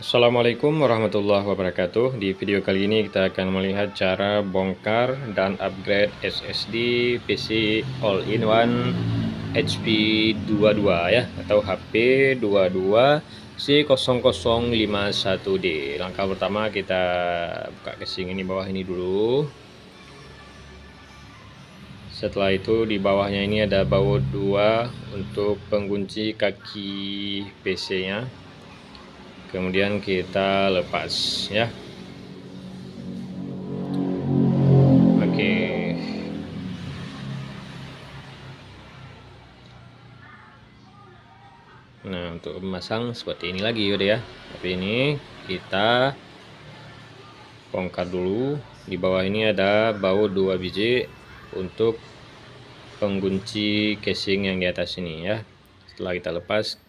Assalamualaikum warahmatullahi wabarakatuh. Di video kali ini kita akan melihat cara bongkar dan upgrade SSD PC All-in-One HP 22 ya, atau HP 22C0051D. Langkah pertama kita buka casing ini bawah ini dulu. Setelah itu di bawahnya ini ada baut 2 untuk pengunci kaki PC-nya. Kemudian kita lepas ya. Oke. Nah, untuk memasang seperti ini lagi udah ya. Tapi ini kita bongkar dulu. Di bawah ini ada baut 2 biji untuk pengunci casing yang di atas ini ya. Setelah kita lepas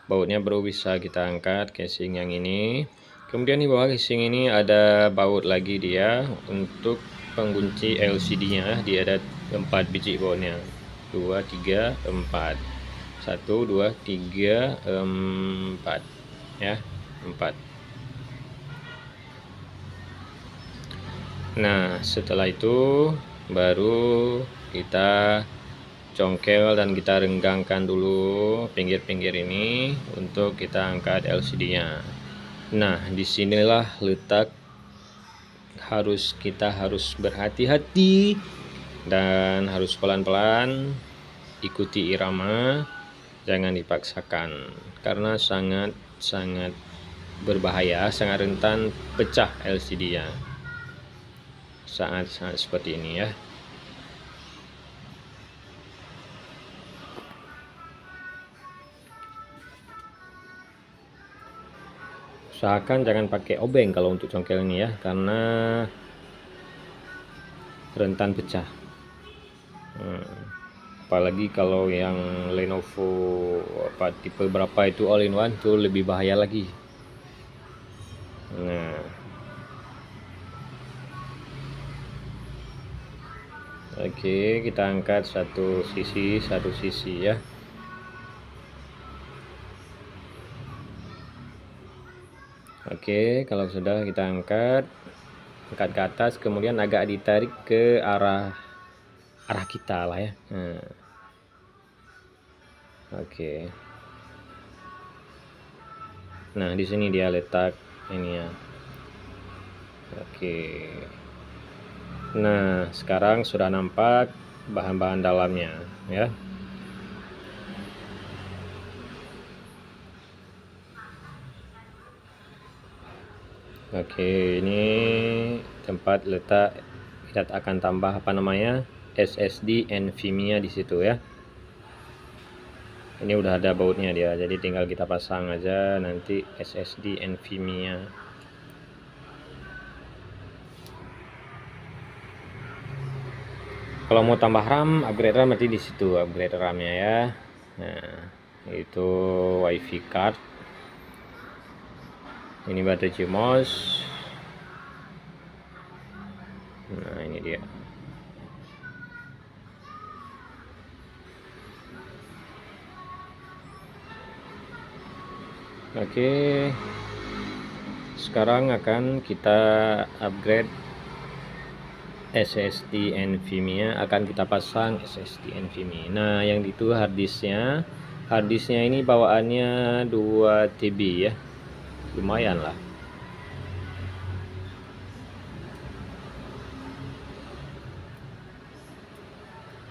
bautnya baru bisa kita angkat casing yang ini. Kemudian di bawah casing ini ada baut lagi dia untuk pengunci LCD-nya. Dia ada 4 biji bautnya. 2, 3, 4. 1, 2, 3, 4 ya, 4. Nah, setelah itu baru kita congkel dan kita renggangkan dulu pinggir-pinggir ini untuk kita angkat LCD-nya. Nah, disinilah letak kita harus berhati-hati dan harus pelan-pelan, ikuti irama, jangan dipaksakan karena sangat berbahaya, sangat rentan pecah LCD-nya. Sangat seperti ini ya. Usahakan jangan pakai obeng kalau untuk congkel ini ya, karena rentan pecah. Apalagi kalau yang Lenovo tipe berapa itu all-in-one itu lebih bahaya lagi. Nah, oke, kita angkat satu sisi ya. Oke, kalau sudah kita angkat ke atas, kemudian agak ditarik ke arah kita lah ya. Oke. Nah, di sini dia letak ini ya. Oke. Nah, sekarang sudah nampak bahan-bahan dalamnya ya. Oke, ini tempat letak kita akan tambah SSD NVMe di situ ya. Ini udah ada bautnya dia, jadi tinggal kita pasang aja nanti SSD NVMe-nya. Kalau mau tambah RAM, upgrade RAM nanti di situ, upgrade RAM-nya ya. Nah, itu WiFi card. Ini baterai CMOS. Nah, ini dia. Oke. Sekarang akan kita upgrade SSD NVMe-nya, akan kita pasang SSD NVMe. Nah, yang itu harddisknya ini bawaannya 2 TB ya. Lumayan lah.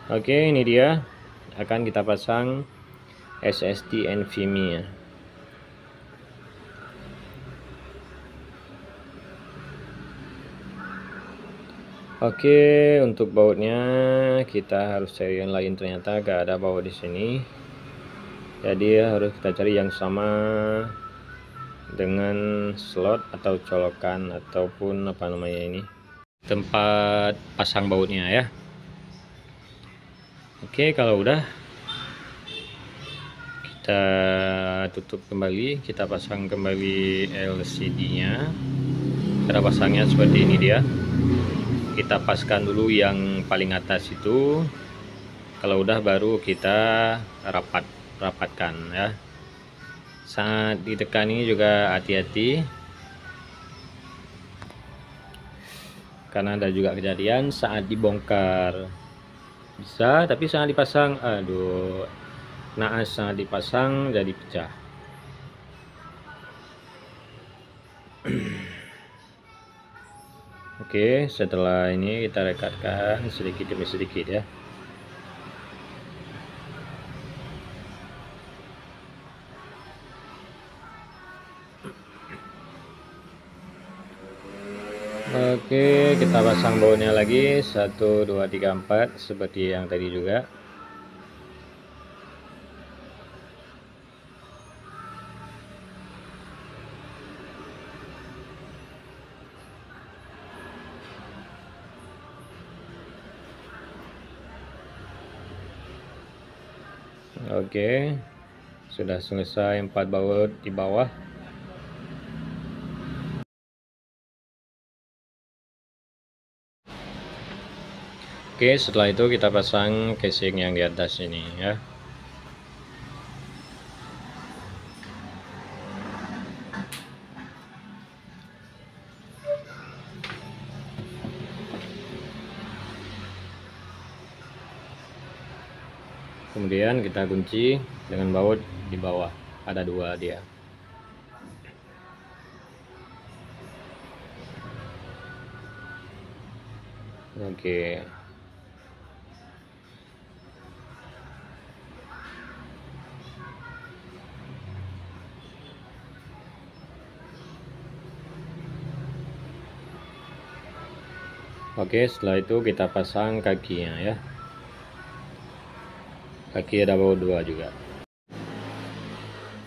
Oke, ini dia akan kita pasang SSD NVMe-nya. Oke, untuk bautnya kita harus cari yang lain, ternyata gak ada baut di sini. Jadi harus kita cari yang sama dengan slot atau colokan ataupun apa namanya ini, tempat pasang bautnya ya. Oke, kalau udah kita tutup kembali, kita pasang kembali LCD-nya. Cara pasangnya seperti ini dia. Kita paskan dulu yang paling atas itu. Kalau udah baru kita rapatkan ya. saat ditekan ini juga hati-hati, karena ada juga kejadian saat dibongkar bisa, tapi saat dipasang aduh, naas saat dipasang jadi pecah. Oke, setelah ini kita rekatkan sedikit demi sedikit ya. Oke, kita pasang bautnya lagi 1 2 3 4 seperti yang tadi juga. Oke, sudah selesai 4 baut di bawah. Oke, setelah itu kita pasang casing yang di atas ini ya. Kemudian kita kunci dengan baut di bawah, ada 2 dia. Oke. Oke, setelah itu kita pasang kakinya ya. Kaki ada baut 2 juga.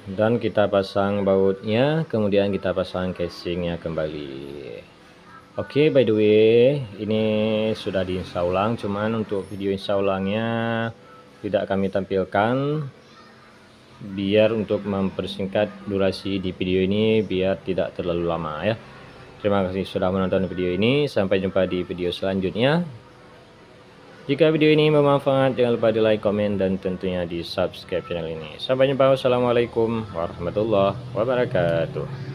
Dan kita pasang bautnya, kemudian kita pasang casingnya kembali. Oke, by the way, ini sudah diinstal ulang, cuman untuk video install ulangnya tidak kami tampilkan, biar untuk mempersingkat durasi di video ini biar tidak terlalu lama ya. Terima kasih sudah menonton video ini, sampai jumpa di video selanjutnya. Jika video ini bermanfaat, jangan lupa di like, komen, dan tentunya di subscribe channel ini. Sampai jumpa, wassalamualaikum warahmatullahi wabarakatuh.